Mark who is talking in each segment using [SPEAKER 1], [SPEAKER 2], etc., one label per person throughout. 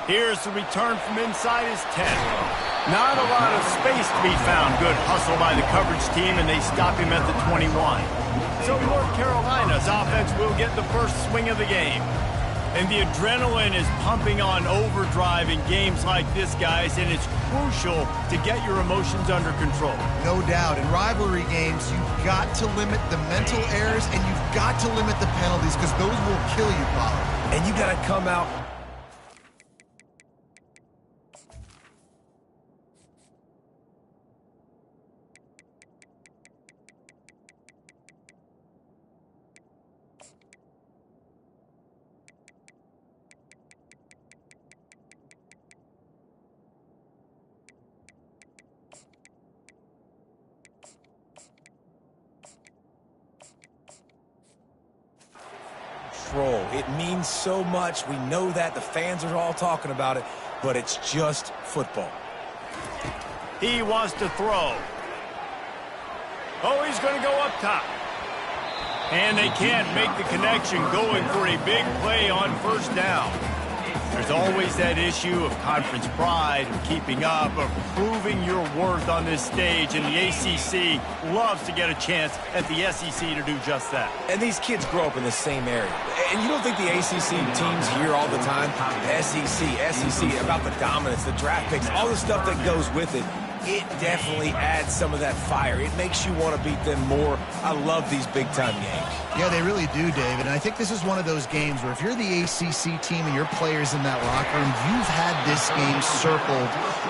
[SPEAKER 1] Here's the return from inside his 10. Not a lot of space to be found. Good hustle by the coverage team, and they stop him at the 21. So North Carolina's offense will get the first swing of the game. And the adrenaline is pumping on overdrive in games like this, guys, and it's crucial to get your emotions under control.
[SPEAKER 2] No doubt. In rivalry games, you've got to limit the mental errors, and you've got to limit the penalties, because those will kill you, Bob.
[SPEAKER 3] And you got to come out. It means so much. We know that. The fans are all talking about it, but it's just football.
[SPEAKER 1] He wants to throw. Oh, he's going to go up top. And they can't make the connection, going for a big play on first down. There's always that issue of conference pride, of keeping up, of proving your worth on this stage, and the ACC loves to get a chance at the SEC to do just that.
[SPEAKER 3] And these kids grow up in the same area. And you don't think the ACC teams hear all the time, SEC, about the dominance, the draft picks, all the stuff that goes with it. It definitely adds some of that fire. It makes you want to beat them more. I love these big-time games.
[SPEAKER 2] Yeah, they really do, David. And I think this is one of those games where if you're the ACC team and your players in that locker room, you've had this game circled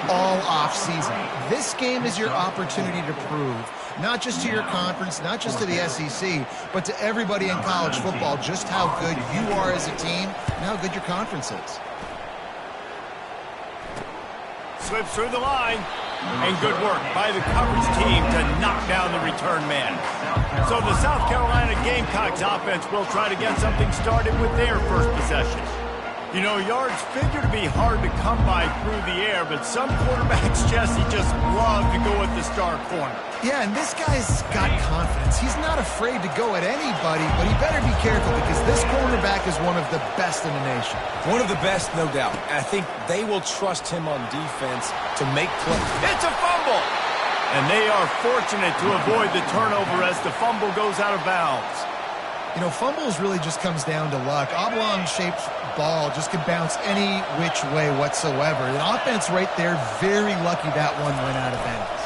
[SPEAKER 2] all off-season. This game is your opportunity to prove, not just to your conference, not just to the SEC, but to everybody in college football, just how good you are as a team and how good your conference is.
[SPEAKER 1] Slips through the line. And good work by the coverage team to knock down the return man. So the South Carolina Gamecocks offense will try to get something started with their first possession. You know, yards figure to be hard to come by through the air, but some quarterbacks, Jesse, just love to go at the star corner.
[SPEAKER 2] Yeah, and this guy's got confidence. He's not afraid to go at anybody, but he better be careful because this cornerback is one of the best in the nation.
[SPEAKER 3] One of the best, no doubt. And I think they will trust him on defense to make plays.
[SPEAKER 1] It's a fumble! And they are fortunate to avoid the turnover as the fumble goes out of bounds.
[SPEAKER 2] You know, fumbles really just comes down to luck. Oblong-shaped ball just can bounce any which way whatsoever. The offense right there, very lucky that one went out of bounds.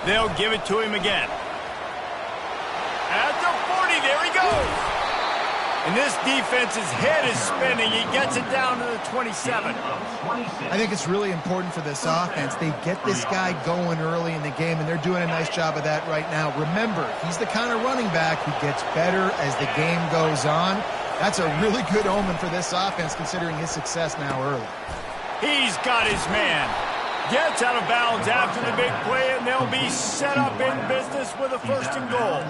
[SPEAKER 1] They'll give it to him again. At the 40, there he goes. And this defense's head is spinning. He gets it down to the 27.
[SPEAKER 2] I think it's really important for this offense. They get this guy going early in the game, and they're doing a nice job of that right now. Remember, he's the kind of running back who gets better as the game goes on. That's a really good omen for this offense, considering his success now early.
[SPEAKER 1] He's got his man. Gets out of bounds after the big play, and they'll be set up in business with a first and goal.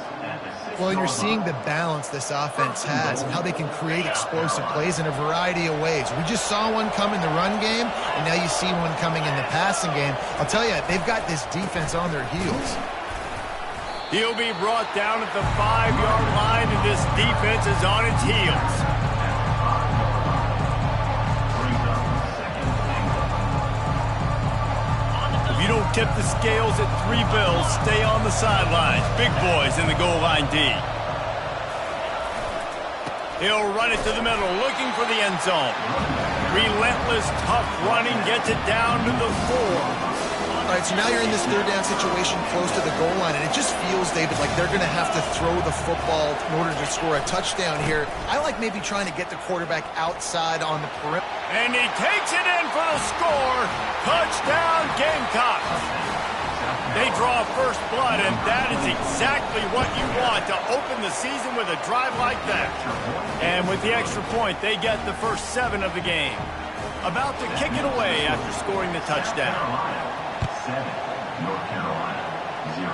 [SPEAKER 2] Well, and you're seeing the balance this offense has and how they can create explosive plays in a variety of ways. We just saw one come in the run game, and now you see one coming in the passing game. I'll tell you, they've got this defense on their heels.
[SPEAKER 1] He'll be brought down at the 5-yard line, and this defense is on its heels. If you don't tip the scales at 3 bills, stay on the sidelines. Big boys in the goal line D. He'll run it to the middle, looking for the end zone. Relentless, tough running, gets it down to the 4.
[SPEAKER 2] All right, so now you're in this third down situation close to the goal line, and it just feels, David, like they're going to have to throw the football in order to score a touchdown here. I like maybe trying to get the quarterback outside on the perimeter.
[SPEAKER 1] And he takes it in for the score. Touchdown, Gamecocks. They draw first blood, and that is exactly what you want to open the season with a drive like that. And with the extra point, they get the first 7 of the game. About to kick it away after scoring the touchdown.
[SPEAKER 4] 7, North Carolina, 0.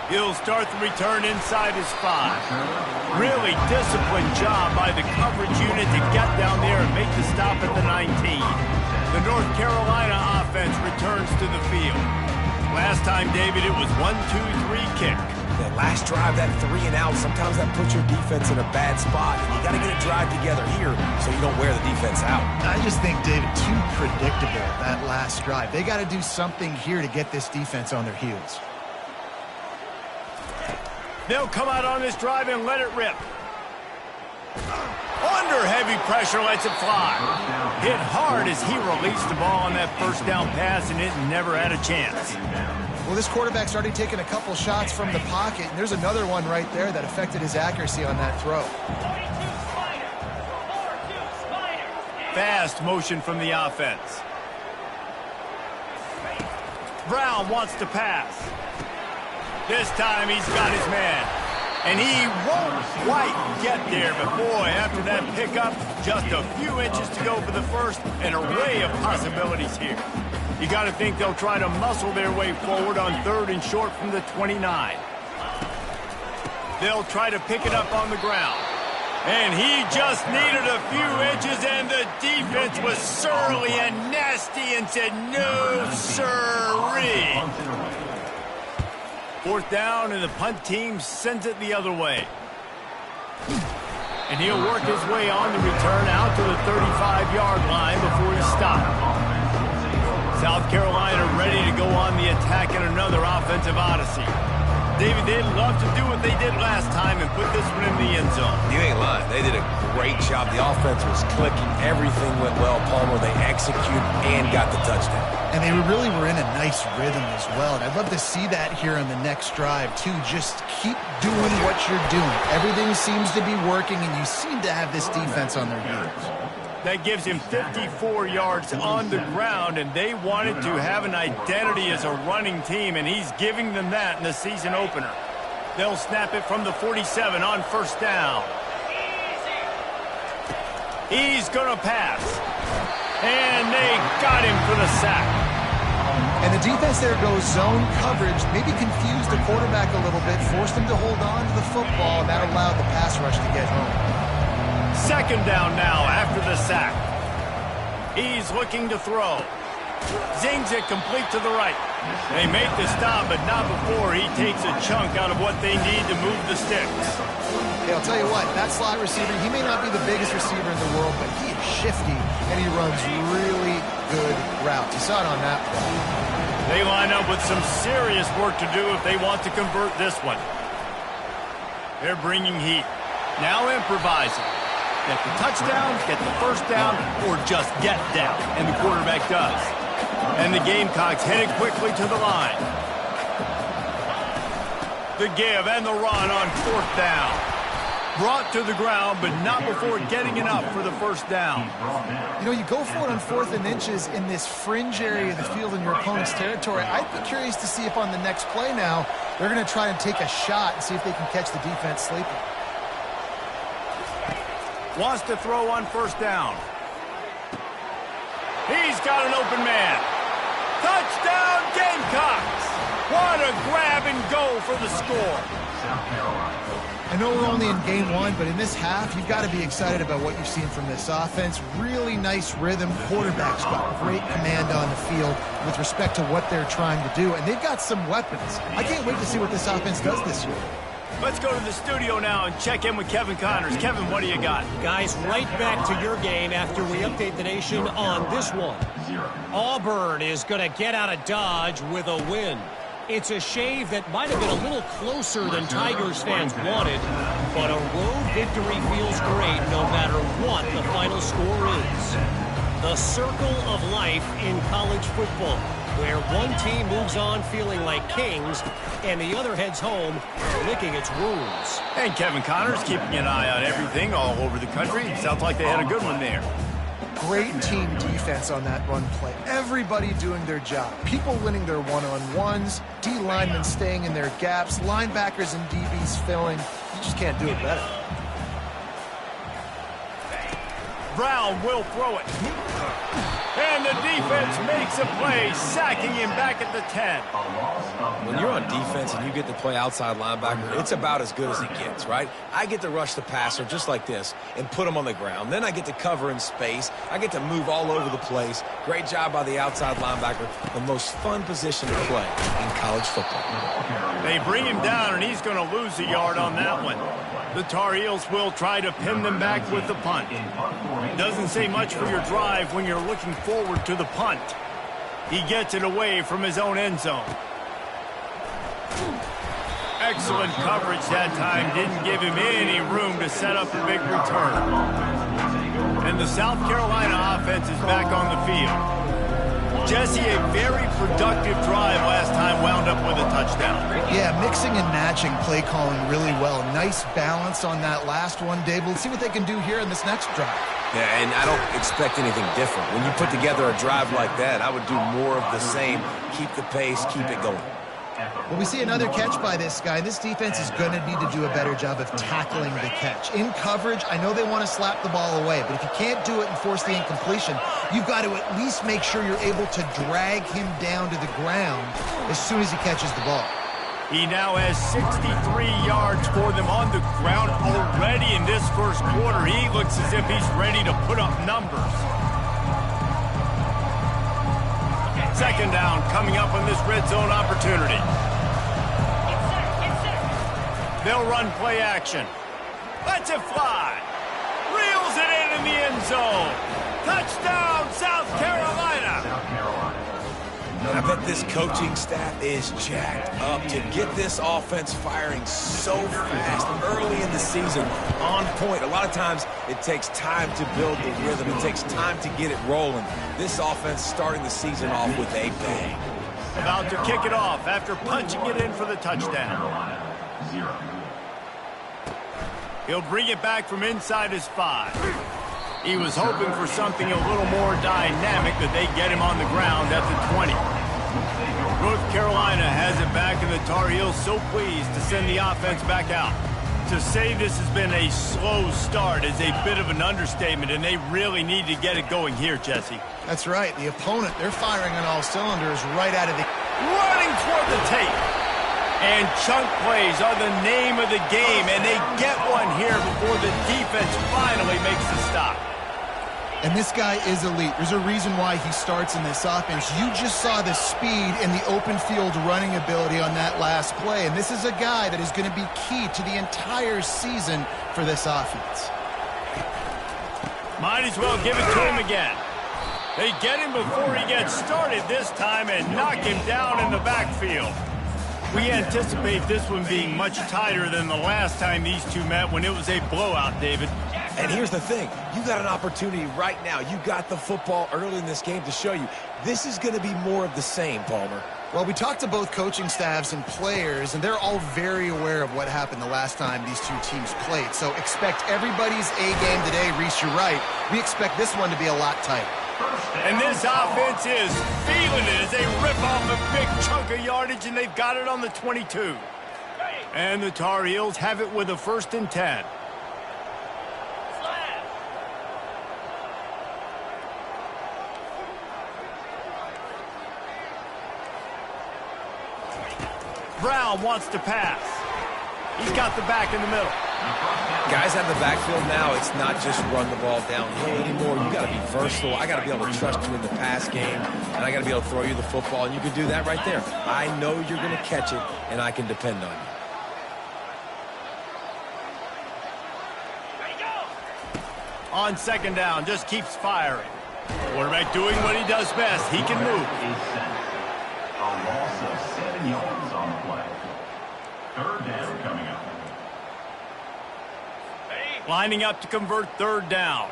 [SPEAKER 1] He'll start the return inside his 5. Really disciplined job by the coverage unit to get down there and make the stop at the 19. The North Carolina offense returns to the field. Last time, David, it was 1-2-3 kick.
[SPEAKER 3] Yeah, Last drive, that 3 and out, sometimes that puts your defense in a bad spot. And you got to get a drive together here so you don't wear the defense out.
[SPEAKER 2] I just think, David, too predictable, that last drive. They got to do something here to get this defense on their heels.
[SPEAKER 1] They'll come out on this drive and let it rip. Under heavy pressure, lets it fly. Hit hard as he released the ball on that first down pass, and it never had a chance.
[SPEAKER 2] Well, this quarterback's already taken a couple shots from the pocket, and there's another one right there that affected his accuracy on that throw.
[SPEAKER 1] Fast motion from the offense. Brown wants to pass. This time he's got his man. And he won't quite get there, but boy, after that pickup, just a few inches to go for the first, an array of possibilities here. You got to think they'll try to muscle their way forward on 3rd and short from the 29. They'll try to pick it up on the ground. And he just needed a few inches, and the defense was surly and nasty and said, no, sirree. 4th down, and the punt team sends it the other way. And he'll work his way on the return out to the 35-yard line before he stopped. South Carolina ready to go on the attack in another offensive odyssey. David, they'd love to do what they did last time and put this one in the end zone.
[SPEAKER 3] You ain't lying. They did a great job. The offense was clicking. Everything went well, Palmer. They executed and got the touchdown.
[SPEAKER 2] And they really were in a nice rhythm as well. And I'd love to see that here on the next drive, too. Just keep doing what you're doing. Everything seems to be working, and you seem to have this defense on their heels.
[SPEAKER 1] That gives him 54 yards on the ground, and they wanted to have an identity as a running team, and he's giving them that in the season opener. They'll snap it from the 47 on 1st down. He's going to pass. And they got him for the sack.
[SPEAKER 2] And the defense there goes zone coverage, maybe confused the quarterback a little bit, forced him to hold on to the football, and that allowed the pass rush to get home.
[SPEAKER 1] 2nd down now after the sack. He's looking to throw. Zings it complete to the right. They make the stop, but not before he takes a chunk out of what they need to move the sticks.
[SPEAKER 2] Hey, I'll tell you what, that slot receiver, he may not be the biggest receiver in the world, but he is shifty, and he runs really good routes. You saw it on that play.
[SPEAKER 1] They line up with some serious work to do if they want to convert this one. They're bringing heat. Now improvising. Get the touchdown, get the 1st down, or just get down. And the quarterback does. And the Gamecocks headed quickly to the line. The give and the run on 4th down. Brought to the ground, but not before getting it up for the 1st down.
[SPEAKER 2] You know, you go for it on 4th and inches in this fringe area of the field in your opponent's territory. I'd be curious to see if on the next play now, they're going to try and take a shot and see if they can catch the defense sleeping.
[SPEAKER 1] Wants to throw on 1st down. He's got an open man. Touchdown, Gamecocks! What a grab and go for the score.
[SPEAKER 2] I know we're only in game 1, but in this half, you've got to be excited about what you've seen from this offense. Really nice rhythm. Quarterback's got great command on the field with respect to what they're trying to do, and they've got some weapons. I can't wait to see what this offense does this year.
[SPEAKER 1] Let's go to the studio now and check in with Kevin Connors. Kevin, what do you got?
[SPEAKER 5] Guys, right back to your game after we update the nation on this one. Auburn is going to get out of Dodge with a win. It's a shave that might have been a little closer than Tigers fans wanted, but a road victory feels great no matter what the final score is. The circle of life in college football, where one team moves on feeling like kings and the other heads home licking its wounds.
[SPEAKER 1] And Kevin Connors keeping an eye on everything all over the country. Sounds like they had a good one there.
[SPEAKER 2] Great team defense on that run play. Everybody doing their job. People winning their one-on-ones, D linemen staying in their gaps, linebackers and DBs filling. You just can't do it better.
[SPEAKER 1] Brown will throw it. And the defense makes a play, sacking him back at the 10.
[SPEAKER 3] When you're on defense and you get to play outside linebacker, it's about as good as it gets, right? I get to rush the passer just like this and put him on the ground. Then I get to cover in space. I get to move all over the place. Great job by the outside linebacker. The most fun position to play in college football.
[SPEAKER 1] They bring him down, and he's going to lose a yard on that one. The Tar Heels will try to pin them back with the punt. Doesn't say much for your drive when you're looking forward to the punt. He gets it away from his own end zone. Excellent coverage that time. Didn't give him any room to set up a big return. And the South Carolina offense is back on the field. Jesse, a very productive drive last time, wound up with a touchdown.
[SPEAKER 2] Yeah, mixing and matching play calling really well. Nice balance on that last one, Dave. We'll see what they can do here in this next drive.
[SPEAKER 3] Yeah, and I don't expect anything different. When you put together a drive like that, I would do more of the same. Keep the pace, keep it going.
[SPEAKER 2] Well, we see another catch by this guy. This defense is going to need to do a better job of tackling the catch. In coverage, I know they want to slap the ball away, but if you can't do it and force the incompletion, you've got to at least make sure you're able to drag him down to the ground as soon as he catches the ball.
[SPEAKER 1] He now has 63 yards for them on the ground already in this first quarter. He looks as if he's ready to put up numbers. Second down coming up on this red zone opportunity. They'll run play action. Lets it fly. Reels it in the end zone. Touchdown, South Carolina.
[SPEAKER 3] I bet this coaching staff is jacked up to get this offense firing so fast early in the season, on point. A lot of times it takes time to build the rhythm. It takes time to get it rolling. This offense starting the season off with a bang.
[SPEAKER 1] About to kick it off after punching it in for the touchdown. He'll bring it back from inside his 5. He was hoping for something a little more dynamic, that they get him on the ground at the 20. North Carolina has it back, and the Tar Heels so pleased to send the offense back out. To say this has been a slow start is a bit of an understatement, and they really need to get it going here, Jesse.
[SPEAKER 2] That's right. The opponent, they're firing on all cylinders right out of the...
[SPEAKER 1] Running toward the tape. And chunk plays are the name of the game, and they get one here before the defense finally makes the stop.
[SPEAKER 2] And this guy is elite. There's a reason why he starts in this offense. You just saw the speed and the open field running ability on that last play. And this is a guy that is going to be key to the entire season for this offense.
[SPEAKER 1] Might as well give it to him again. They get him before he gets started this time and knock him down in the backfield. We anticipate this one being much tighter than the last time these two met when it was a blowout, David.
[SPEAKER 3] And here's the thing. You got an opportunity right now. You got the football early in this game to show you. This is going to be more of the same, Palmer.
[SPEAKER 2] Well, we talked to both coaching staffs and players, and they're all very aware of what happened the last time these two teams played. So expect everybody's A-game today. Reese, you're right. We expect this one to be a lot tighter.
[SPEAKER 1] And this offense is feeling it as they rip off a big chunk of yardage, and they've got it on the 22. And the Tar Heels have it with a 1st and 10. Brown wants to pass. He's got the back in the middle.
[SPEAKER 3] Guys out of the backfield now, it's not just run the ball downhill anymore. You got to be versatile. I got to be able to trust you in the pass game, and I got to be able to throw you the football, and you can do that right there. I know you're going to catch it, and I can depend on you.
[SPEAKER 1] On 2nd down, just keeps firing. Quarterback doing what he does best. He can move.
[SPEAKER 4] A loss of 7 yards on the play. 3rd down coming up.
[SPEAKER 1] Lining up to convert 3rd down.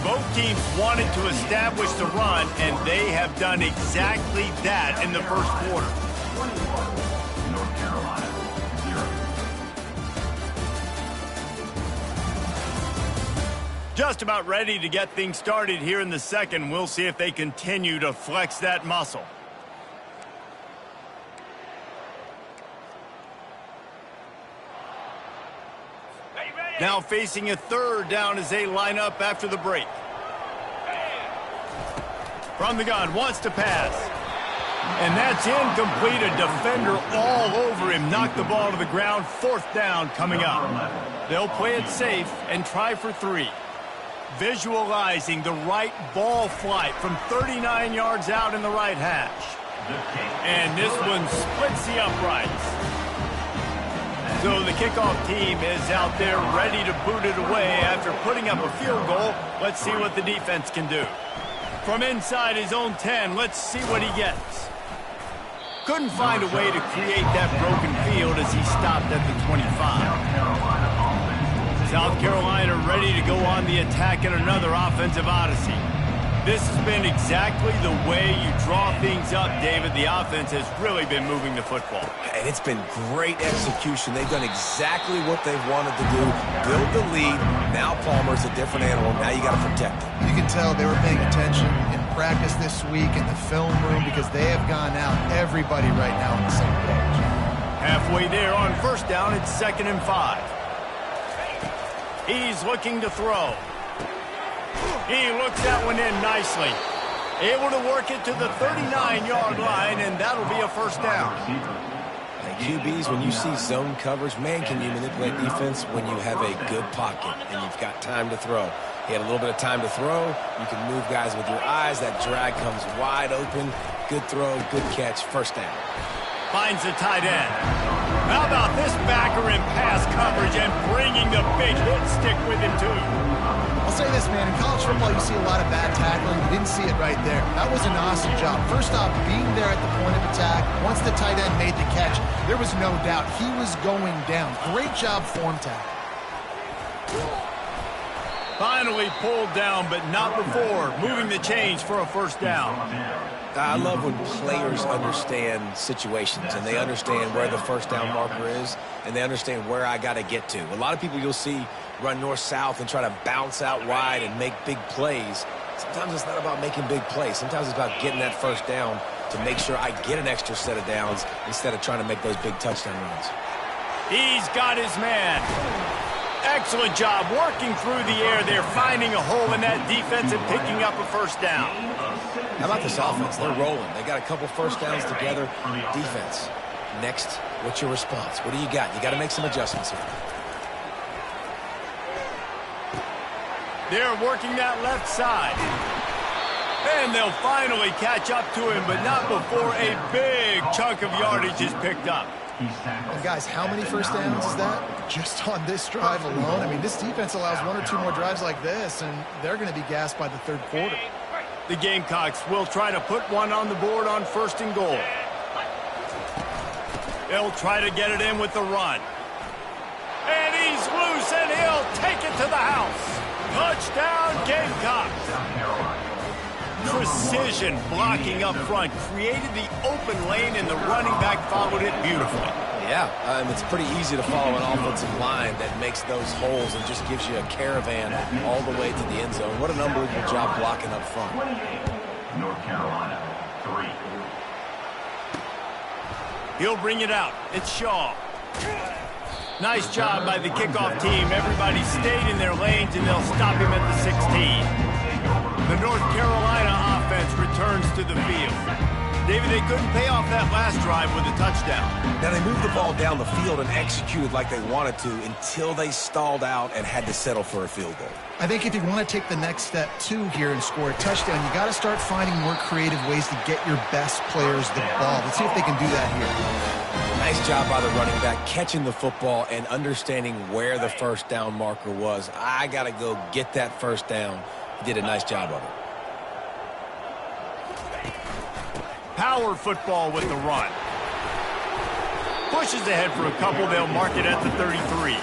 [SPEAKER 1] Both teams wanted to establish the run, and they have done exactly that in the first quarter.
[SPEAKER 4] 21, North Carolina, 0.
[SPEAKER 1] Just about ready to get things started here in the second. We'll see if they continue to flex that muscle. Now facing a third down as they line up after the break. From the gun, wants to pass. And that's incomplete. A defender all over him. Knocked the ball to the ground. 4th down coming up. They'll play it safe and try for 3. Visualizing the right ball flight from 39 yards out in the right hash. And this one splits the uprights. So the kickoff team is out there ready to boot it away after putting up a field goal. Let's see what the defense can do. From inside his own 10, let's see what he gets. Couldn't find a way to create that broken field as he stopped at the 25. South Carolina ready to go on the attack in another offensive odyssey. This has been exactly the way you draw things up, David. The offense has really been moving the football.
[SPEAKER 3] And it's been great execution. They've done exactly what they've wanted to do. Build the lead. Now Palmer's a different animal. Now you got to protect him.
[SPEAKER 2] You can tell they were paying attention in practice this week in the film room because they have gone out, everybody right now on the same page.
[SPEAKER 1] Halfway there on 1st down, it's 2nd and 5. He's looking to throw. He looks that one in nicely. Able to work it to the 39-yard line, and that'll be a 1st down.
[SPEAKER 3] Hey, QBs, when you see zone coverage, man, can you manipulate defense when you have a good pocket and you've got time to throw. He had a little bit of time to throw. You can move guys with your eyes. That drag comes wide open. Good throw, good catch, 1st down.
[SPEAKER 1] Finds the tight end. How about this backer in pass coverage and bringing the big hit stick with him, too?
[SPEAKER 2] I'll say this, man. In college football, you see a lot of bad tackling. You didn't see it right there. That was an awesome job. First off, being there at the point of attack. Once the tight end made the catch, there was no doubt he was going down. Great job form tackle.
[SPEAKER 1] Finally pulled down, but not before. Moving the chains for a 1st down.
[SPEAKER 3] I love when players understand situations and they understand where the 1st down marker is and they understand where I got to get to. A lot of people you'll see run north-south and try to bounce out wide and make big plays. Sometimes it's not about making big plays. Sometimes it's about getting that 1st down to make sure I get an extra set of downs instead of trying to make those big touchdown runs.
[SPEAKER 1] He's got his man. Excellent job working through the air there, finding a hole in that defense and picking up a 1st down.
[SPEAKER 3] How about this offense? They're rolling. They got a couple 1st downs together. Defense. Next, what's your response? What do you got? You got to make some adjustments here.
[SPEAKER 1] They're working that left side. And they'll finally catch up to him, but not before a big chunk of yardage is picked up.
[SPEAKER 2] And guys, how many 1st downs is that? Just on this drive alone? I mean, this defense allows 1 or 2 more drives like this, and they're going to be gassed by the 3rd quarter.
[SPEAKER 1] The Gamecocks will try to put one on the board on 1st and goal. They'll try to get it in with the run. And he's loose, and he'll take it to the house. Touchdown, Gamecocks. Precision blocking up front created the open lane, and the running back followed it beautifully.
[SPEAKER 3] Yeah, it's pretty easy to follow an offensive line that makes those holes and just gives you a caravan all the way to the end zone. What an unbelievable job blocking up front.
[SPEAKER 4] North Carolina, 3.
[SPEAKER 1] He'll bring it out. It's Shaw. Nice job by the kickoff team. Everybody stayed in their lanes, and they'll stop him at the 16. The North Carolina offense returns to the field. David, they couldn't pay off that last drive with a touchdown.
[SPEAKER 3] Now, they moved the ball down the field and executed like they wanted to until they stalled out and had to settle for a field goal.
[SPEAKER 2] I think if you want to take the next step, too, here and score a touchdown, you got to start finding more creative ways to get your best players the ball. Let's see if they can do that here.
[SPEAKER 3] Nice job by the running back, catching the football and understanding where the 1st down marker was. I got to go get that 1st down. He did a nice job of it.
[SPEAKER 1] Power football with the run. Pushes ahead for a couple. They'll mark it at the 33.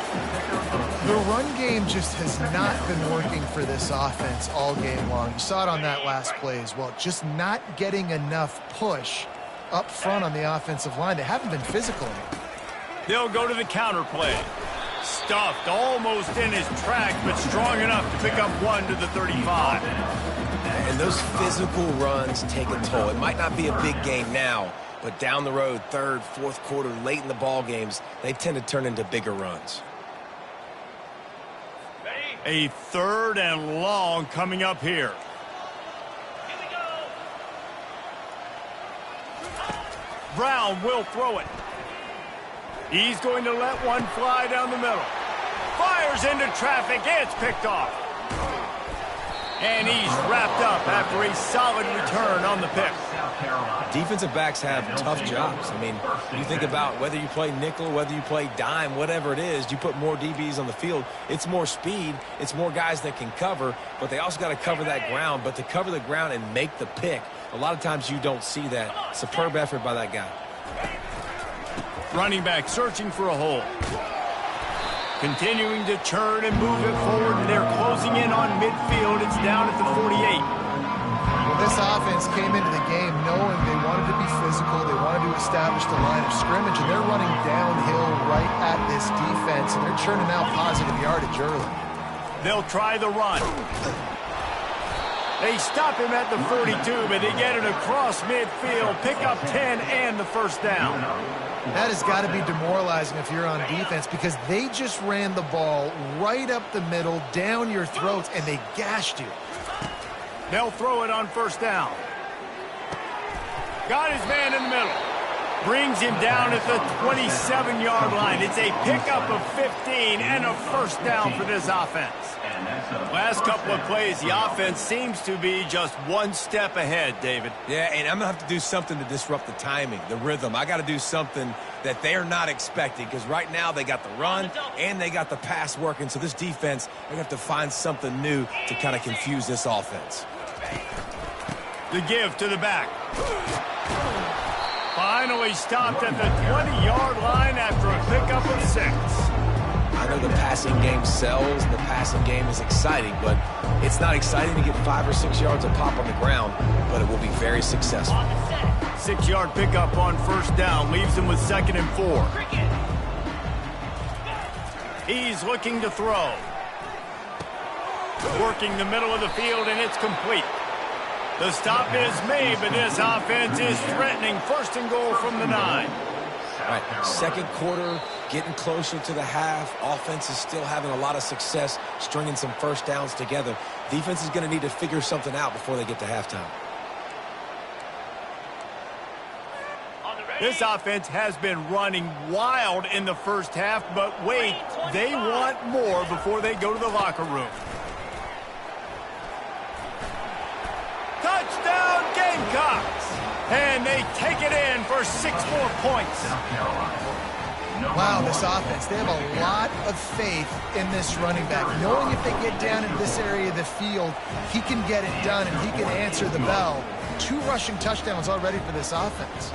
[SPEAKER 2] The run game just has not been working for this offense all game long. You saw it on that last play as well. Just not getting enough push up front on the offensive line. They haven't been physical.
[SPEAKER 1] They'll go to the counter play. Stuffed almost in his track, but strong enough to pick up 1 to the 35.
[SPEAKER 3] And those physical runs take a toll. It might not be a big game now, but down the road, 3rd, 4th quarter, late in the ball games, they tend to turn into bigger runs.
[SPEAKER 1] A 3rd and long coming up here. Brown will throw it. He's going to let one fly down the middle. Fires into traffic. It's picked off. And he's wrapped up after a solid return on the pick.
[SPEAKER 3] Defensive backs have tough jobs. I mean, you think about whether you play nickel, whether you play dime, whatever it is, you put more DBs on the field. It's more speed. It's more guys that can cover, but they also got to cover that ground. But to cover the ground and make the pick, a lot of times you don't see that. Superb effort by that guy.
[SPEAKER 1] Running back searching for a hole. Continuing to turn and move it forward. They're closing in on midfield. It's down at the 48.
[SPEAKER 2] Well, this offense came into the game knowing they wanted to be physical. They wanted to establish the line of scrimmage, and they're running downhill right at this defense, and they're churning out positive yardage early.
[SPEAKER 1] They'll try the run. They stop him at the 42, but they get it across midfield. Pick up 10 and the first down.
[SPEAKER 2] That has got to be demoralizing if you're on defense, because they just ran the ball right up the middle, down your throats, and they gashed you.
[SPEAKER 1] They'll throw it on first down. Got his man in the middle. Brings him down at the 27-yard line. It's a pickup of 15 and a first down for this offense. Last couple of plays, the offense seems to be just one step ahead, David.
[SPEAKER 3] Yeah, and I'm going to have to do something to disrupt the timing, the rhythm. I got to do something that they're not expecting, because right now they got the run and they got the pass working. So this defense, they're going to have to find something new to kind of confuse this offense.
[SPEAKER 1] The give to the back. Finally stopped at the 20-yard line after a pickup of 6.
[SPEAKER 3] I know the passing game sells, the passing game is exciting, but it's not exciting to get 5 or 6 yards of pop on the ground, but it will be very successful.
[SPEAKER 1] 6-yard pickup on first down leaves him with 2nd and 4. He's looking to throw. Working the middle of the field, and it's complete. The stop is made, but this offense is threatening 1st and goal from the 9.
[SPEAKER 3] All right, 2nd quarter, getting closer to the half. Offense is still having a lot of success stringing some first downs together. Defense is going to need to figure something out before they get to halftime.
[SPEAKER 1] This offense has been running wild in the first half, but wait, they want more before they go to the locker room. Touchdown Gamecocks! And they take it in for 6 more points.
[SPEAKER 2] Wow, this offense, they have a lot of faith in this running back, knowing if they get down into this area of the field, he can get it done and he can answer the bell. 2 rushing touchdowns already for this offense.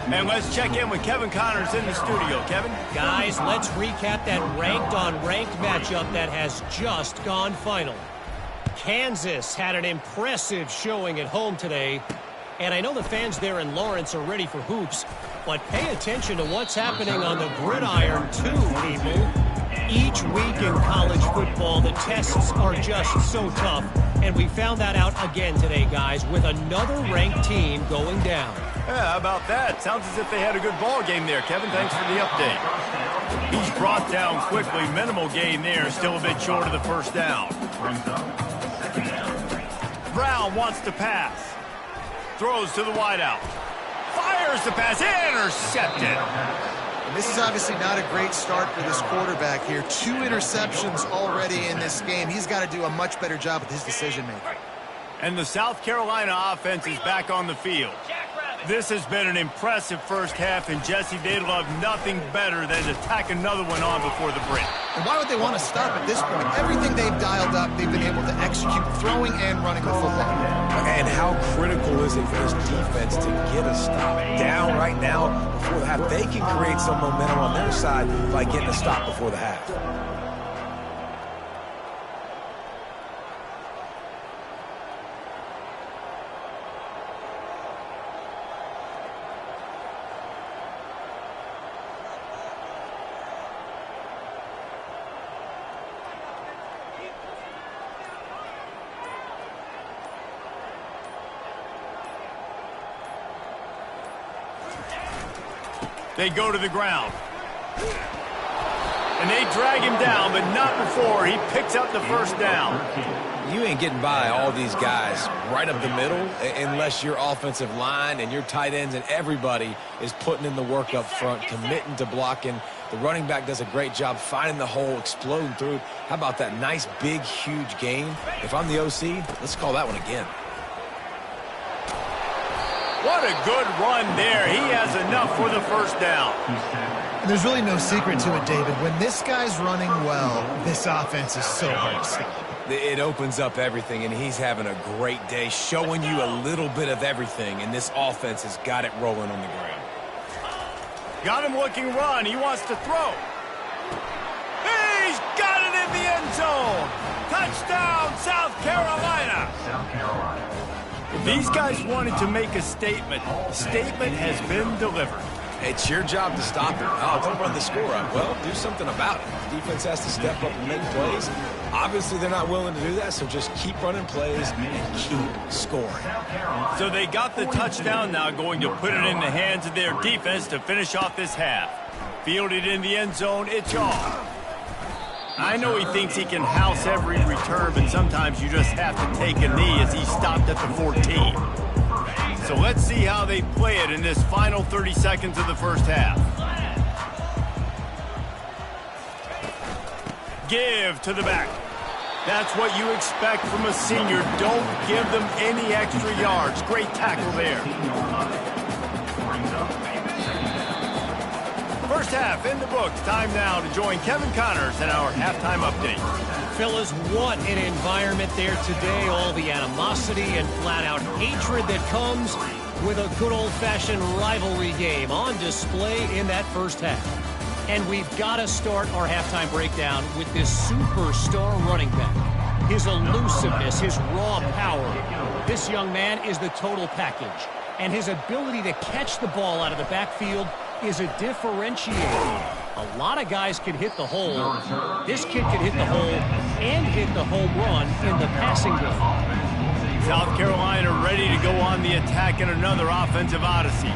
[SPEAKER 1] And let's check in with Kevin Connors in the studio. Kevin?
[SPEAKER 5] Guys, let's recap that ranked-on-ranked matchup that has just gone final. Kansas had an impressive showing at home today, and I know the fans there in Lawrence are ready for hoops, but pay attention to what's happening on the gridiron too, people. Each week in college football, the tests are just so tough, and we found that out again today, guys, with another ranked team going down.
[SPEAKER 1] Yeah, how about that? Sounds as if they had a good ball game there, Kevin. Thanks for the update. He's brought down quickly. Minimal gain there. Still a bit short of the first down. Brown wants to pass. Throws to the wideout. Fires the pass. Intercepted.
[SPEAKER 2] And this is obviously not a great start for this quarterback here. 2 interceptions already in this game. He's got to do a much better job with his decision-making.
[SPEAKER 1] And the South Carolina offense is back on the field. This has been an impressive first half, and Jesse, they'd love nothing better than to tack another one on before the break.
[SPEAKER 2] And why would they want to stop at this point? Everything they've dialed up, they've been able to execute, throwing and running the football.
[SPEAKER 3] And how critical is it for this defense to get a stop down right now before the half? They can create some momentum on their side by getting a stop before the half.
[SPEAKER 1] They go to the ground. And they drag him down, but not before he picks up the first down.
[SPEAKER 3] You ain't getting by all these guys right up the middle unless your offensive line and your tight ends and everybody is putting in the work up front, committing to blocking. The running back does a great job finding the hole, exploding through. How about that nice, big, huge gain? If I'm the OC, let's call that one again.
[SPEAKER 1] What a good run there. He has enough for the first down.
[SPEAKER 2] And there's really no secret to it, David. When this guy's running well, this offense is so hard to stop.
[SPEAKER 3] It opens up everything, and he's having a great day, showing you a little bit of everything, and this offense has got it rolling on the ground.
[SPEAKER 1] Got him looking run. He wants to throw. He's got it in the end zone. Touchdown, South Carolina.
[SPEAKER 4] South Carolina.
[SPEAKER 1] These guys wanted to make a statement. The statement has been delivered.
[SPEAKER 3] It's your job to stop him. Oh, don't run the score up. Well, do something about it. The defense has to step up and make plays. Obviously, they're not willing to do that, so just keep running plays and keep scoring.
[SPEAKER 1] So they got the touchdown, now going to put it in the hands of their defense to finish off this half. Fielded in the end zone, it's off. I know he thinks he can house every return, but sometimes you just have to take a knee as he stopped at the 14. So let's see how they play it in this final 30 seconds of the first half. Give to the back. That's what you expect from a senior. Don't give them any extra yards. Great tackle there. First half in the books. Time now to join Kevin Connors in our halftime update.
[SPEAKER 5] Fellas, what an environment there today. All the animosity and flat-out hatred that comes with a good old-fashioned rivalry game on display in that first half. And we've got to start our halftime breakdown with this superstar running back. His elusiveness, his raw power. This young man is the total package. And his ability to catch the ball out of the backfield is a differentiator. A lot of guys can hit the hole. This kid can hit the hole and hit the home run in the passing game.
[SPEAKER 1] South Carolina ready to go on the attack in another offensive odyssey.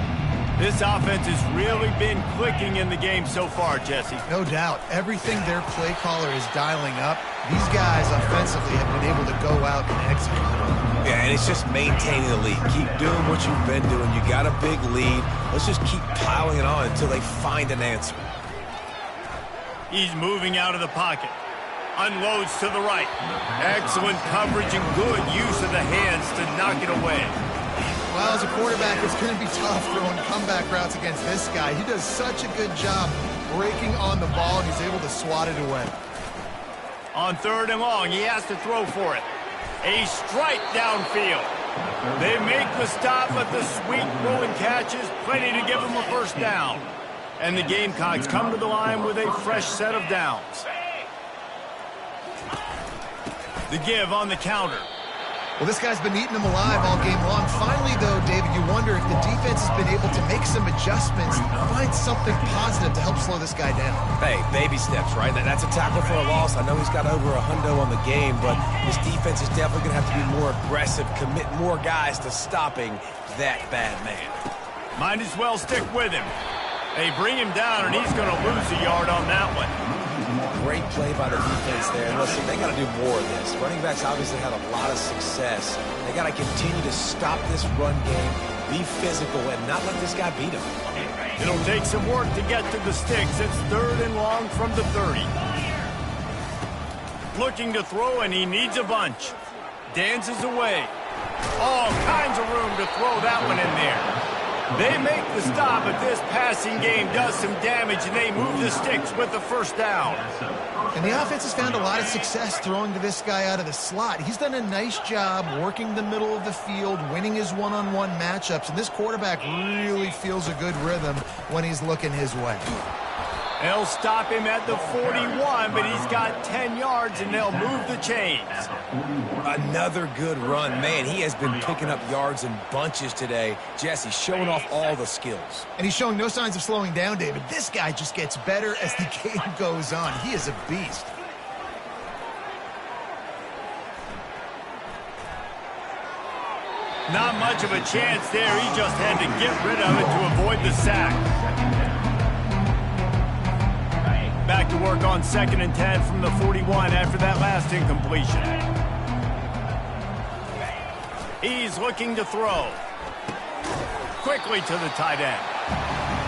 [SPEAKER 1] This offense has really been clicking in the game so far, Jesse.
[SPEAKER 2] No doubt. Everything their play caller is dialing up, these guys offensively have been able to go out and execute.
[SPEAKER 3] Yeah, and it's just maintaining the lead. Keep doing what you've been doing. You got a big lead. Let's just keep plowing it on until they find an answer.
[SPEAKER 1] He's moving out of the pocket. Unloads to the right. Excellent coverage and good use of the hands to knock it away.
[SPEAKER 2] Well, as a quarterback, it's going to be tough throwing comeback routes against this guy. He does such a good job breaking on the ball, and he's able to swat it away.
[SPEAKER 1] On third and long, he has to throw for it. A strike downfield. They make the stop, but the sweet throwing catch is plenty to give them a first down. And the Gamecocks come to the line with a fresh set of downs. The give on the counter.
[SPEAKER 2] Well, this guy's been eating them alive all game long. Finally, though, David, you wonder if the defense has been able to make some adjustments, find something positive to help slow this guy down.
[SPEAKER 3] Hey, baby steps, right? That's a tackle for a loss. I know he's got over a hundo on the game, but this defense is definitely going to have to be more aggressive, commit more guys to stopping that bad man.
[SPEAKER 1] Might as well stick with him. They bring him down, and he's going to lose a yard on that one.
[SPEAKER 3] Great play by the defense there. And listen, they got to do more of this. Running backs obviously had a lot of success. They got to continue to stop this run game, be physical, and not let this guy beat him.
[SPEAKER 1] It'll take some work to get to the sticks. It's third and long from the 30. Looking to throw, and he needs a bunch. Dances away. All kinds of room to throw that one in there. They make the stop, but this passing game does some damage, and they move the sticks with the first down.
[SPEAKER 2] And the offense has found a lot of success throwing to this guy out of the slot. He's done a nice job working the middle of the field, winning his one-on-one matchups, and this quarterback really feels a good rhythm when he's looking his way.
[SPEAKER 1] They'll stop him at the 41, but he's got 10 yards, and they'll move the chains.
[SPEAKER 3] Another good run. Man, he has been picking up yards in bunches today. Jesse showing off all the skills.
[SPEAKER 2] And he's showing no signs of slowing down, David. This guy just gets better as the game goes on. He is a beast.
[SPEAKER 1] Not much of a chance there. He just had to get rid of it to avoid the sack. back to work on 2nd and 10 from the 41 after that last incompletion. He's looking to throw. Quickly to the tight end.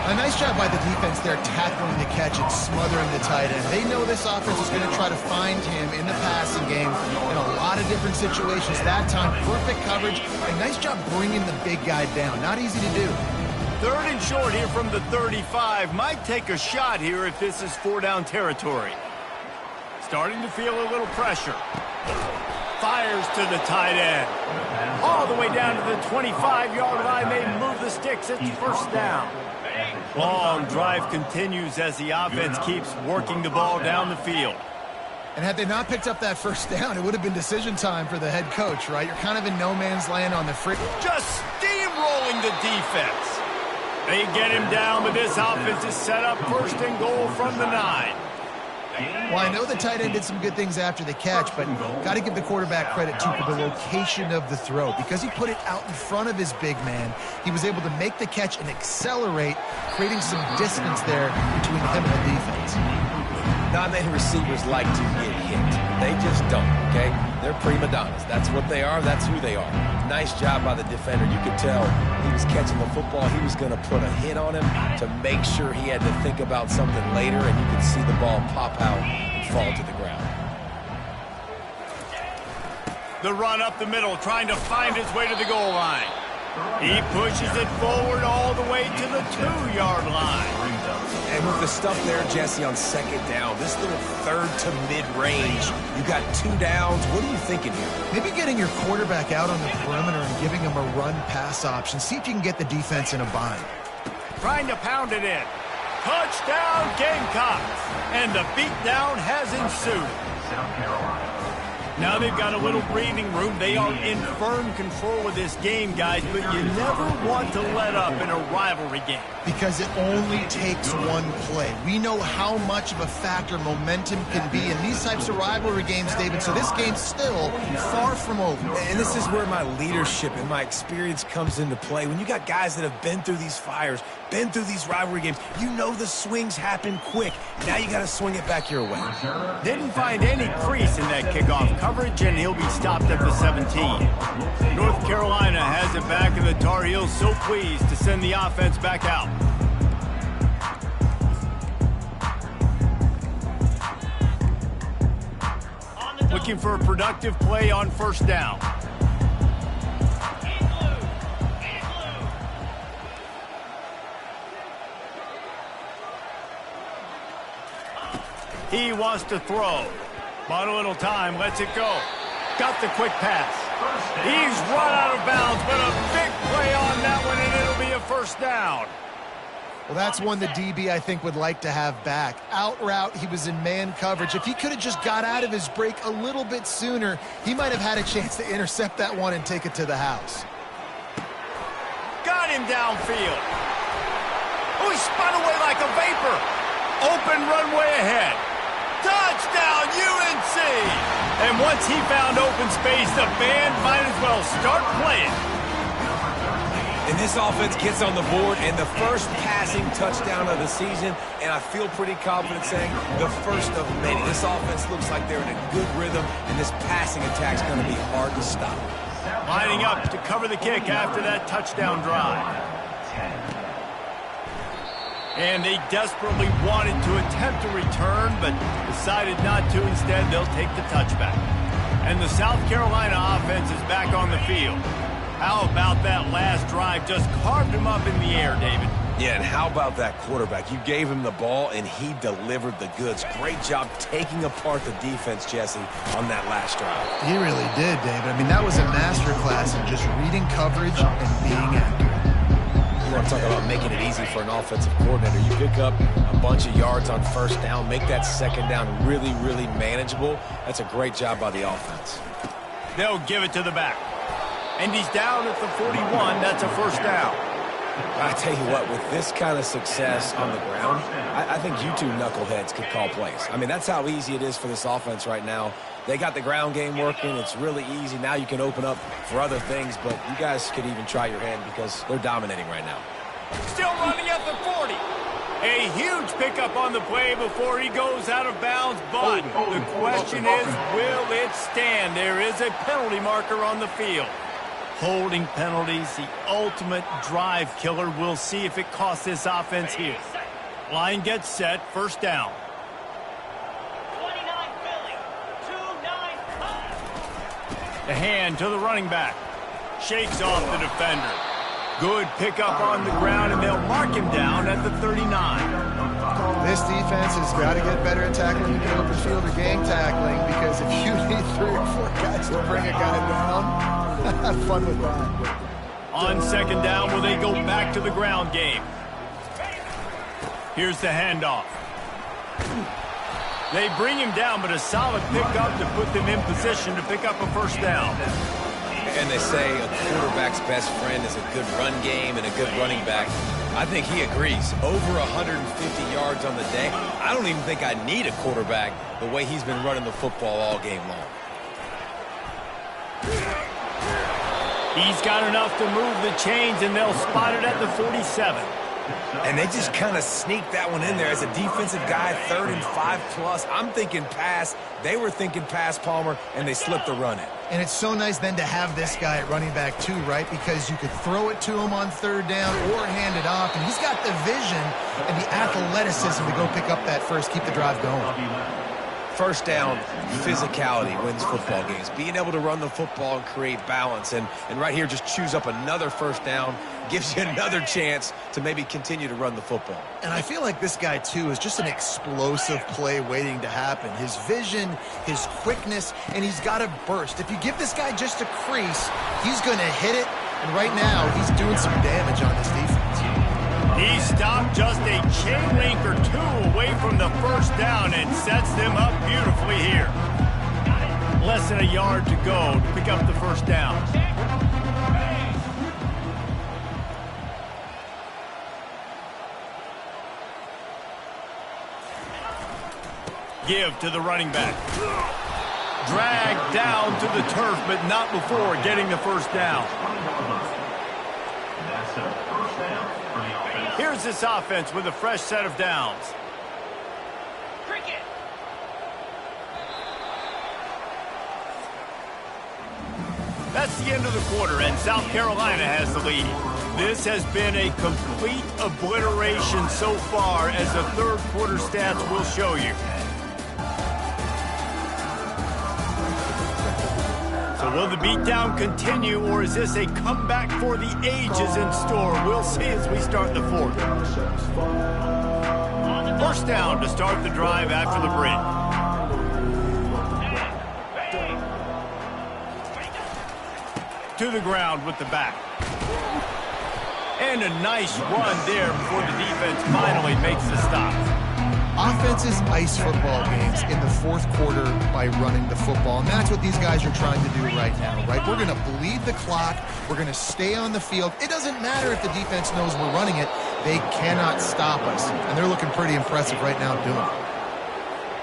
[SPEAKER 2] A nice job by the defense there tackling the catch and smothering the tight end. They know this offense is going to try to find him in the passing game in a lot of different situations. That time, perfect coverage. A nice job bringing the big guy down. Not easy to do.
[SPEAKER 1] 3rd and short here from the 35. Might take a shot here if this is 4-down territory. Starting to feel a little pressure. Fires to the tight end. All the way down to the 25-yard line. They move the sticks. It's 1st down. Long drive continues as the offense keeps working the ball down the field.
[SPEAKER 2] And had they not picked up that 1st down, it would have been decision time for the head coach, right? You're kind of in no man's land on the free.
[SPEAKER 1] Just steamrolling the defense. They get him down, but this offense is set up 1st and goal from the 9.
[SPEAKER 2] Well, I know the tight end did some good things after the catch, but got to give the quarterback credit, too, for the location of the throw. Because he put it out in front of his big man, he was able to make the catch and accelerate, creating some distance there between him and the defense.
[SPEAKER 3] Not many receivers like to get hit. They just don't, okay? They're prima donnas. That's what they are. That's who they are. Nice job by the defender. You could tell he was catching the football. He was going to put a hit on him to make sure he had to think about something later, and you could see the ball pop out and fall to the ground.
[SPEAKER 1] The run up the middle, trying to find his way to the goal line. He pushes it forward all the way to the 2-yard line.
[SPEAKER 3] And with the stuff there, Jesse, on 2nd down, this little 3rd to mid-range, you got 2 downs. What are you thinking here?
[SPEAKER 2] Maybe getting your quarterback out on the perimeter and giving him a run-pass option. See if you can get the defense in a bind.
[SPEAKER 1] Trying to pound it in. Touchdown, Gamecocks. And the beatdown has ensued.
[SPEAKER 4] South Carolina.
[SPEAKER 1] Now they've got a little breathing room. They are in firm control of this game, guys, but you never want to let up in a rivalry game.
[SPEAKER 2] Because it only takes one play. We know how much of a factor momentum can be in these types of rivalry games, David, so this game's still far from over.
[SPEAKER 3] And this is where my leadership and my experience comes into play. When you got guys that have been through these fires, been through these rivalry games, you know the swings happen quick. Now you got to swing it back your way.
[SPEAKER 1] Didn't find any crease in that kickoff coverage, and he'll be stopped at the 17. North Carolina has it back, and the Tar Heels so pleased to send the offense back out. Looking for a productive play on 1st down. He wants to throw. Bought a little time, lets it go. Got the quick pass. He's run out of bounds, but a big play on that one, and it'll be a 1st down.
[SPEAKER 2] Well, that's one the DB, I think, would like to have back. Out route, he was in man coverage. If he could have just got out of his break a little bit sooner, he might have had a chance to intercept that one and take it to the house.
[SPEAKER 1] Got him downfield. Oh, he spun away like a vapor. Open runway ahead. Touchdown, UNC! And once he found open space, the band might as well start playing.
[SPEAKER 3] And this offense gets on the board, and the first passing touchdown of the season, and I feel pretty confident saying the first of many. This offense looks like they're in a good rhythm, and this passing attack's going to be hard to stop.
[SPEAKER 1] Lining up to cover the kick after that touchdown drive. And they desperately wanted to attempt a return, but decided not to. Instead, they'll take the touchback. And the South Carolina offense is back on the field. How about that last drive? Just carved him up in the air, David.
[SPEAKER 3] Yeah, and how about that quarterback? You gave him the ball, and he delivered the goods. Great job taking apart the defense, Jesse, on that last drive.
[SPEAKER 2] He really did, David. I mean, that was a masterclass in just reading coverage and being accurate.
[SPEAKER 3] You want to talk about making it easy for an offensive coordinator. You pick up a bunch of yards on 1st down, make that 2nd down really, really manageable. That's a great job by the offense.
[SPEAKER 1] They'll give it to the back. And he's down at the 41. That's a 1st down.
[SPEAKER 3] I tell you what, with this kind of success on the ground, I think you two knuckleheads could call plays. I mean, that's how easy it is for this offense right now. They got the ground game working. It's really easy. Now you can open up for other things, but you guys could even try your hand because they're dominating right now.
[SPEAKER 1] Still running at the 40. A huge pickup on the play before he goes out of bounds, but the question is, will it stand? There is a penalty marker on the field. Holding penalties, the ultimate drive killer. We'll see if it costs this offense here. Line gets set, first down.
[SPEAKER 6] 29 Philly, 2-9.
[SPEAKER 1] The hand to the running back. Shakes off the defender. Good pickup on the ground, and they'll mark him down at the 39.
[SPEAKER 2] This defense has got to get better at tackling in the open field or gang tackling, because if you need 3 or 4 guys to bring a guy down, have fun with that.
[SPEAKER 1] On second down, will they go back to the ground game? Here's the handoff. They bring him down, but a solid pickup to put them in position to pick up a first down.
[SPEAKER 3] And they say a quarterback's best friend is a good run game and a good running back. I think he agrees. Over 150 yards on the day. I don't even think I need a quarterback the way he's been running the football all game long.
[SPEAKER 1] He's got enough to move the chains, and they'll spot it at the 47.
[SPEAKER 3] And they just kind of sneak that one in there as a defensive guy, 3rd and 5+. I'm thinking pass. They were thinking pass, Palmer, and they slipped the run in.
[SPEAKER 2] And it's so nice then to have this guy at running back too, right? Because you could throw it to him on 3rd down or hand it off, and he's got the vision and the athleticism to go pick up that first, keep the drive going.
[SPEAKER 3] First down, physicality wins football games. Being able to run the football and create balance. And right here, just choose up another first down, gives you another chance to maybe continue to run the football.
[SPEAKER 2] And I feel like this guy, too, is just an explosive play waiting to happen. His vision, his quickness, and he's got a burst. If you give this guy just a crease, he's going to hit it. And right now, he's doing some damage on this defense.
[SPEAKER 1] He stopped just a chain link or 2 away from the first down and sets them up beautifully here. Less than a yard to go to pick up the first down. Give to the running back. Dragged down to the turf, but not before getting the first down.
[SPEAKER 4] That's a first down for the offense.
[SPEAKER 1] Here's this offense with a fresh set of downs.
[SPEAKER 6] Cricket.
[SPEAKER 1] That's the end of the quarter, and South Carolina has the lead. This has been a complete obliteration so far, as the third quarter stats will show you. So will the beatdown continue, or is this a comeback for the ages in store? We'll see as we start the fourth. First down to start the drive after the break. To the ground with the back. And a nice run there before the defense finally makes the stop.
[SPEAKER 2] Offenses ice football games in the fourth quarter by running the football, and that's what these guys are trying to do right now, right? We're going to bleed the clock. We're going to stay on the field. It doesn't matter if the defense knows we're running it. They cannot stop us, and they're looking pretty impressive right now doing it.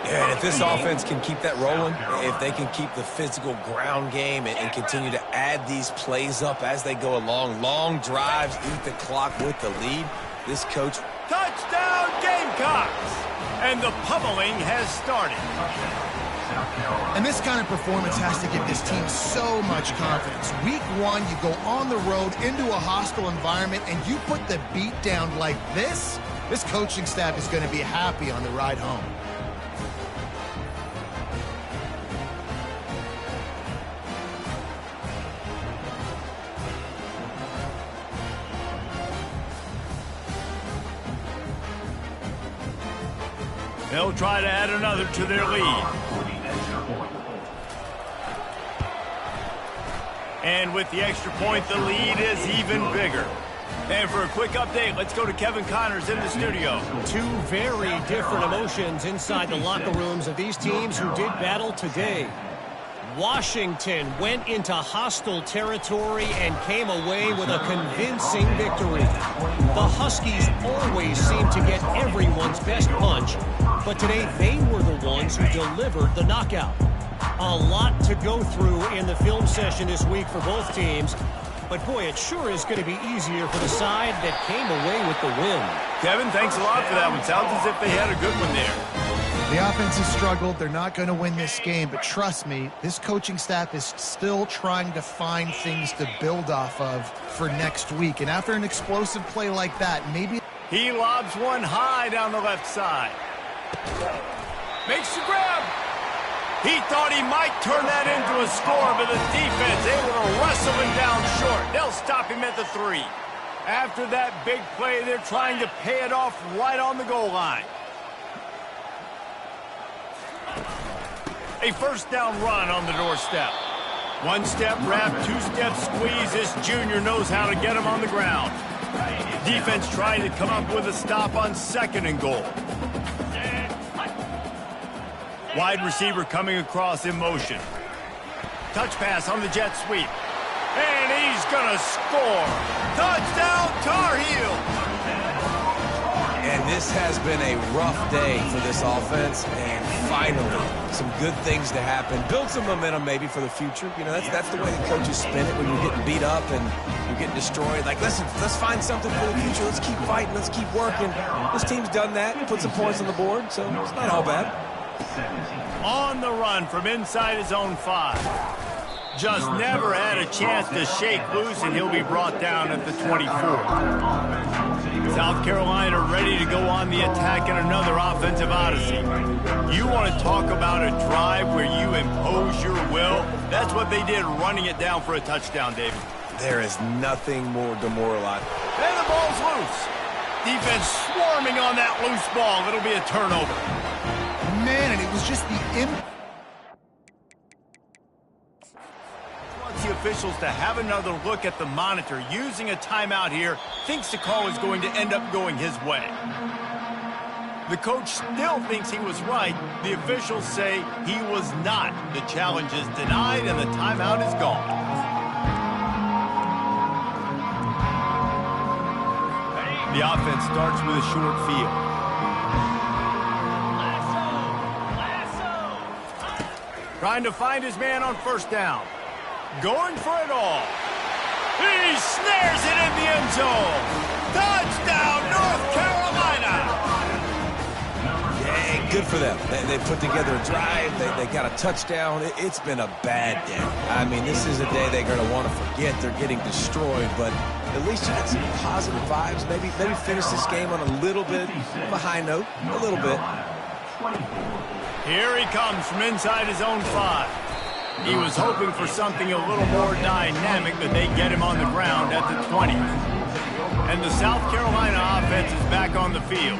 [SPEAKER 3] Yeah, and if this offense can keep that rolling, if they can keep the physical ground game and continue to add these plays up as they go along, long drives, eat the clock with the lead, this coach...
[SPEAKER 1] Touchdown Gamecocks! And the pummeling has started.
[SPEAKER 2] And this kind of performance has to give this team so much confidence. Week 1, you go on the road into a hostile environment, and you put the beat down like this, this coaching staff is going to be happy on the ride home.
[SPEAKER 1] They'll try to add another to their lead. And with the extra point, the lead is even bigger. And for a quick update, let's go to Kevin Connors in the studio.
[SPEAKER 5] 2 very different emotions inside the locker rooms of these teams who did battle today. Washington went into hostile territory and came away with a convincing victory. The Huskies always seem to get everyone's best punch, but today they were the ones who delivered the knockout. A lot to go through in the film session this week for both teams. but boy, it sure is going to be easier for the side that came away with the win.
[SPEAKER 1] Kevin, thanks a lot for that one. Sounds as if they had a good one there.
[SPEAKER 2] The offense has struggled. They're not going to win this game, but trust me, this coaching staff is still trying to find things to build off of for next week. And after an explosive play like that, maybe...
[SPEAKER 1] He lobs one high down the left side. Makes the grab. He thought he might turn that into a score, but the defense able to wrestle him down short. They'll stop him at the 3. After that big play, they're trying to pay it off right on the goal line. A first down run on the doorstep. One step wrap, 2 step squeeze. This junior knows how to get him on the ground. Defense trying to come up with a stop on 2nd and goal. Wide receiver coming across in motion. Touch pass on the jet sweep. And he's gonna score. Touchdown, Tar Heels.
[SPEAKER 3] And this has been a rough day for this offense, and finally, some good things to happen. Build some momentum maybe for the future. You know, that's the way the coaches spin it when you're getting beat up and you're getting destroyed. Like, listen, let's find something for the future. Let's keep fighting. Let's keep working. This team's done that, put some points on the board, so it's not all bad.
[SPEAKER 1] On the run from inside his own 5. Just never had a chance to shake loose, and he'll be brought down at the 24. South Carolina ready to go on the attack in another offensive odyssey. You want to talk about a drive where you impose your will? That's what they did, running it down for a touchdown, David.
[SPEAKER 3] There is nothing more demoralizing.
[SPEAKER 1] And the ball's loose. Defense swarming on that loose ball. It'll be a turnover.
[SPEAKER 2] Man, and it was just the
[SPEAKER 1] Wants the officials to have another look at the monitor. Using a timeout here, thinks the call is going to end up going his way. The coach still thinks he was right. The officials say he was not. The challenge is denied and the timeout is gone. The offense starts with a short field. Trying to find his man on first down. Going for it all. He snares it in the end zone. Touchdown, North Carolina.
[SPEAKER 3] Yeah, good for them. They put together a drive. They got a touchdown. It's been a bad day. I mean, this is a day they're going to want to forget. They're getting destroyed, but at least you get some positive vibes. Maybe finish this game on a little bit of a high note. A little bit.
[SPEAKER 1] Here he comes from inside his own 5. He was hoping for something a little more dynamic, but they get him on the ground at the 20. And the South Carolina offense is back on the field.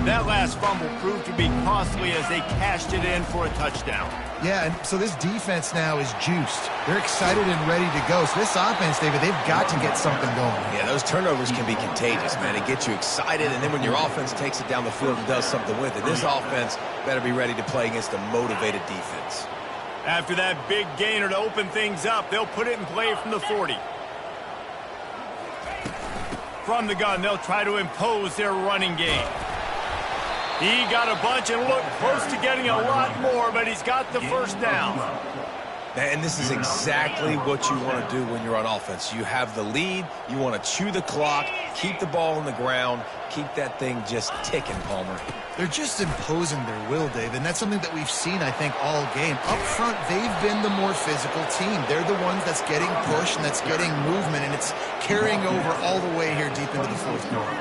[SPEAKER 1] That last fumble proved to be costly as they cashed it in for a touchdown.
[SPEAKER 2] Yeah, and so this defense now is juiced. They're excited and ready to go. So this offense, David, they've got to get something going.
[SPEAKER 3] Yeah, those turnovers can be contagious, man. It gets you excited, and then when your offense takes it down the field and does something with it, this offense better be ready to play against a motivated defense.
[SPEAKER 1] After that big gainer to open things up, they'll put it in play from the 40. From the gun, they'll try to impose their running game. He got a bunch and looked close to getting a lot more, but he's got the first down.
[SPEAKER 3] And this is exactly what you want to do when you're on offense. You have the lead, you want to chew the clock, keep the ball on the ground, keep that thing just ticking, Palmer.
[SPEAKER 2] They're just imposing their will, Dave, and that's something that we've seen, I think, all game. Up front, they've been the more physical team. They're the ones that's getting pushed and that's getting movement, and it's carrying over all the way here deep into the fourth quarter.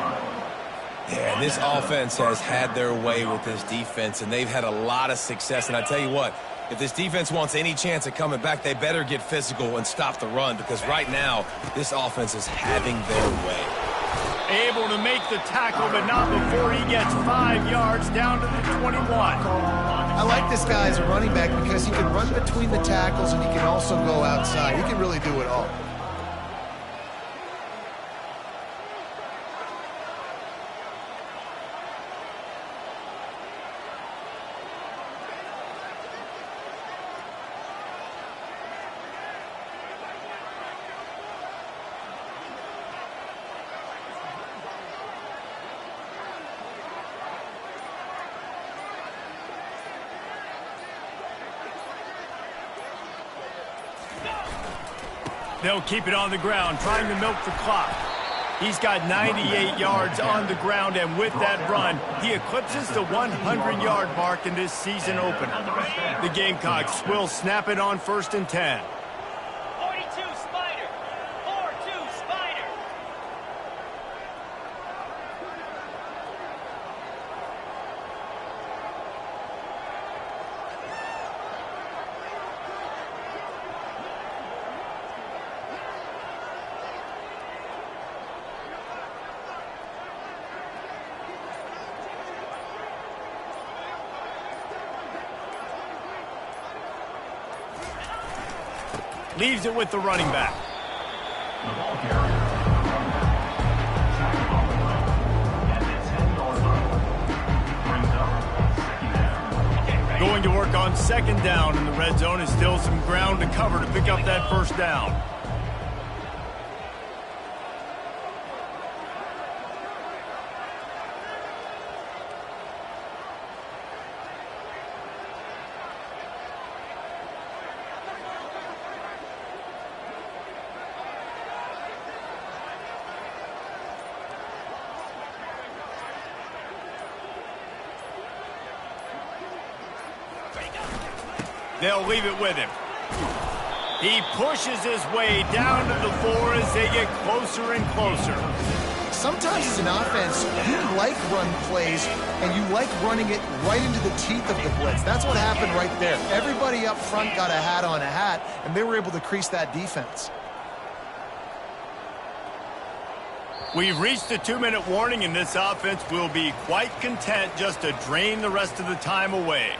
[SPEAKER 3] Yeah, this offense has had their way with this defense, and they've had a lot of success. And I tell you what, if this defense wants any chance of coming back, they better get physical and stop the run, because right now, this offense is having their way.
[SPEAKER 1] Able to make the tackle, but not before he gets 5 yards down to the 21.
[SPEAKER 2] I like this guy as a running back because he can run between the tackles and he can also go outside. He can really do it all.
[SPEAKER 1] They'll keep it on the ground, trying to milk the clock. He's got 98 yards on the ground, and with that run, he eclipses the 100-yard mark in this season opener. The Gamecocks will snap it on 1st and 10.
[SPEAKER 6] 42 Spider. 4-2 Spider.
[SPEAKER 1] Leaves it with the running back.
[SPEAKER 4] The ball carrier. Tackle on the play. At the 10-yard line. Brings up 2nd down.
[SPEAKER 1] Going to work on 2nd down in the red zone is still some ground to cover to pick up that 1st down. They'll leave it with him. He pushes his way down to the 4 as they get closer and closer.
[SPEAKER 2] Sometimes as an offense, you like run plays, and you like running it right into the teeth of the blitz. That's what happened right there. Everybody up front got a hat on a hat, and they were able to crease that defense.
[SPEAKER 1] We've reached the 2-minute warning, and this offense will be quite content just to drain the rest of the time away.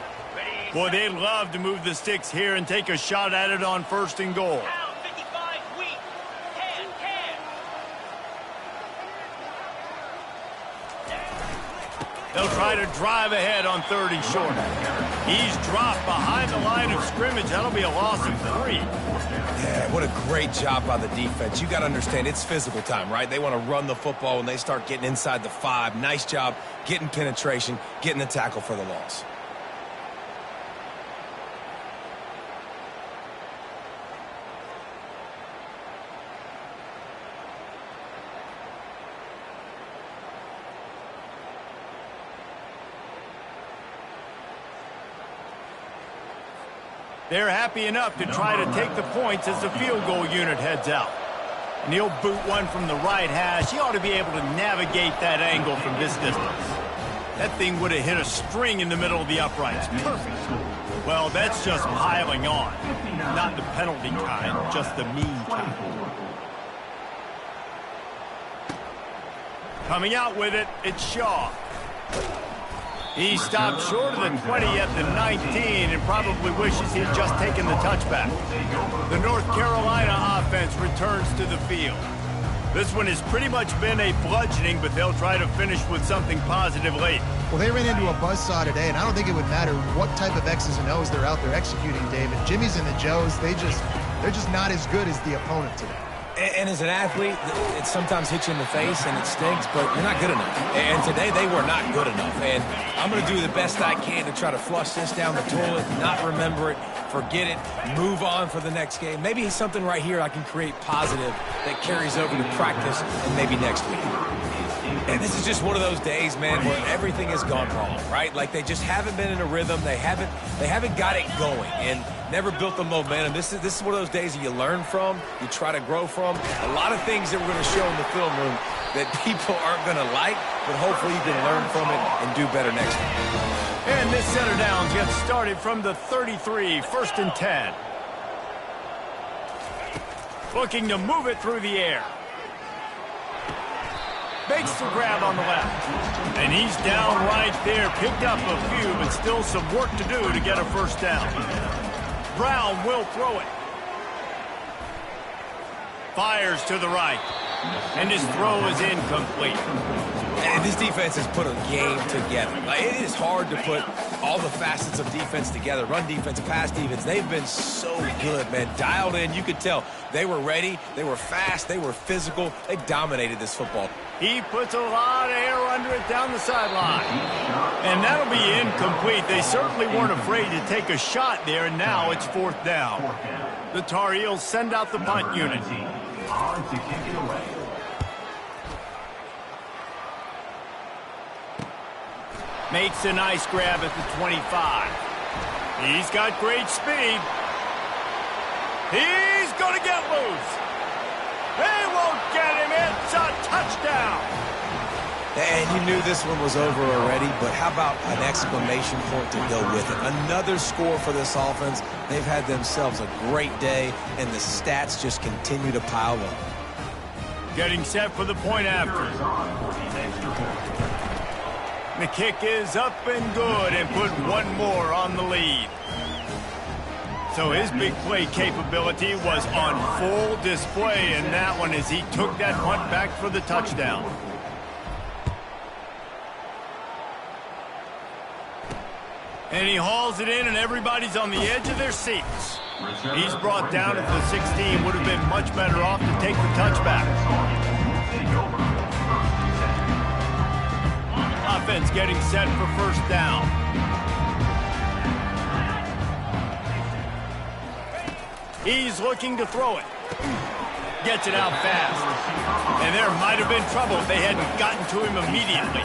[SPEAKER 1] Boy, they'd love to move the sticks here and take a shot at it on 1st and goal.
[SPEAKER 6] Pound 55 weak. Can.
[SPEAKER 1] They'll try to drive ahead on 3rd and short. He's dropped behind the line of scrimmage. That'll be a loss of 3.
[SPEAKER 3] Yeah, what a great job by the defense. You got to understand, it's physical time, right? They want to run the football when they start getting inside the 5. Nice job getting penetration, getting the tackle for the loss.
[SPEAKER 1] They're happy enough to try to take the points as the field goal unit heads out. And he'll boot one from the right hash. He ought to be able to navigate that angle from this distance. That thing would have hit a string in the middle of the uprights. Perfect. Well, that's just piling on. Not the penalty kind, just the mean kind. Coming out with it, it's Shaw. He stopped short of the 20 at the 19 and probably wishes he had just taken the touchback. The North Carolina offense returns to the field. This one has pretty much been a bludgeoning, but they'll try to finish with something positive late.
[SPEAKER 2] Well, they ran into a buzzsaw today, and I don't think it would matter what type of X's and O's they're out there executing, David. Jimmy's and the Joes, they're just not as good as the opponent today.
[SPEAKER 3] And as an athlete, it sometimes hits you in the face and it stinks, but you're not good enough. And today they were not good enough. And I'm going to do the best I can to try to flush this down the toilet, not remember it, forget it, move on for the next game. Maybe it's something right here I can create positive that carries over to practice and maybe next week. And this is just one of those days, man, where everything has gone wrong, right? Like they just haven't been in a rhythm. They haven't got it going and never built the momentum. This is one of those days that you learn from, you try to grow from. A lot of things that we're going to show in the film room that people aren't going to like, but hopefully you can learn from it and do better next time.
[SPEAKER 1] And this set of downs gets started from the 33, 1st and 10. Looking to move it through the air. Makes the grab on the left. And he's down right there. Picked up a few, but still some work to do to get a 1st down. Brown will throw it. Fires to the right. And his throw is incomplete.
[SPEAKER 3] And this defense has put a game together. Like, it is hard to put all the facets of defense together. Run defense, pass defense. They've been so good, man. Dialed in. You could tell they were ready. They were fast. They were physical. They dominated this football.
[SPEAKER 1] He puts a lot of air under it down the sideline. And that'll be incomplete. They certainly weren't afraid to take a shot there, and now it's 4th down. The Tar Heels send out the punt unit.
[SPEAKER 4] On to kick it away.
[SPEAKER 1] Makes a nice grab at the 25. He's got great speed. He's going to get loose. They won't get him. It's a touchdown.
[SPEAKER 3] And you knew this one was over already, but how about an exclamation point to go with it? Another score for this offense. They've had themselves a great day, and the stats just continue to pile up.
[SPEAKER 1] Getting set for the point after. The kick is up and good and put one more on the lead. So his big play capability was on full display in that one as he took that punt back for the touchdown. And he hauls it in, and everybody's on the edge of their seats. He's brought down at the 16. Would have been much better off to take the touchback. Offense getting set for first down. He's looking to throw it. Gets it out fast. And there might have been trouble if they hadn't gotten to him immediately.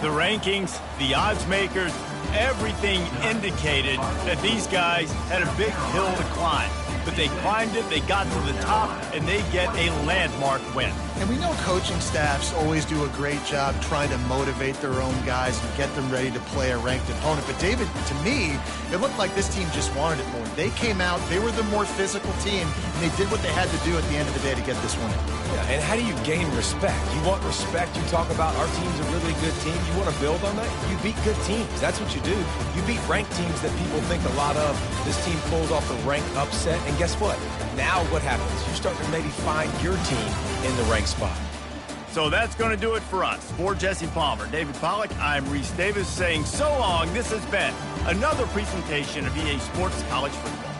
[SPEAKER 1] The rankings, the odds makers, everything indicated that these guys had a big hill to climb. But they climbed it, they got to the top, and they get a landmark win.
[SPEAKER 2] And we know coaching staffs always do a great job trying to motivate their own guys and get them ready to play a ranked opponent. But David, to me, it looked like this team just wanted it more. They came out, they were the more physical team, and they did what they had to do at the end of the day to get this win.
[SPEAKER 3] Yeah, and how do you gain respect? You want respect, you talk about our team's a really good team. You want to build on that? You beat good teams. That's what you do. You beat ranked teams that people think a lot of. This team pulls off a ranked upset, and guess what? Now what happens? You start to maybe find your team in the ranked spot.
[SPEAKER 1] So that's going to do it for us. For Jesse Palmer, David Pollack, I'm Reese Davis saying so long. This has been another presentation of EA Sports College Football.